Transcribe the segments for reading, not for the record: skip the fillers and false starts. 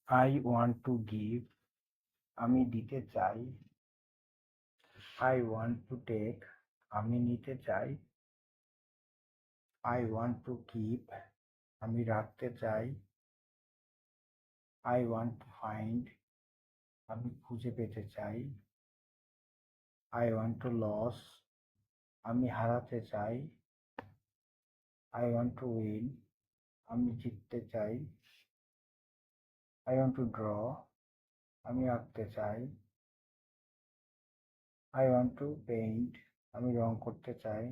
I want to give, আমি দিতে চাই। I want to take, আমি নিতে চাই। I want to keep, আমি রাখতে চাই। I want to find, আমি খুঁজে পেতে চাই। I want to lose, আমি হারাতে চাই। I want to win, আমি জিততে চাই। I want to draw, আমি আঁকতে চাই। I want to paint, আমি রং করতে চাই।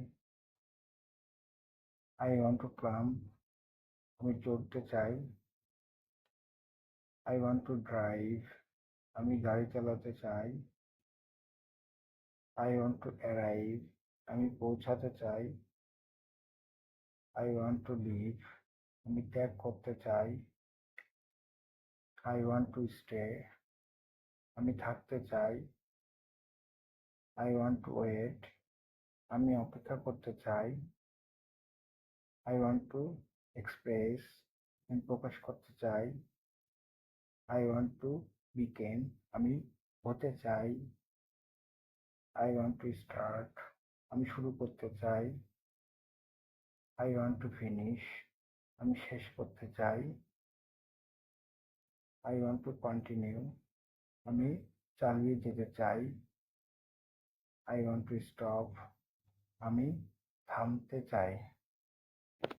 I want to climb, আমি চড়তে চাই। I want to drive, আমি গাড়ি চালাতে চাই। I want to arrive, আমি পৌঁছাতে চাই। I want to leave, আমি ত্যাগ করতে চাই। I want to stay, আমি থাকতে চাই। I want to wait, আমি অপেক্ষা করতে চাই। I want to express, আমি প্রকাশ করতে চাই। I want to become, আমি হতে চাই। I want to start, আমি শুরু করতে চাই। I want to finish, আমি শেষ করতে চাই। I want to continue, আমি চালিয়ে যেতে চাই। I want to stop, আমি থামতে চাই।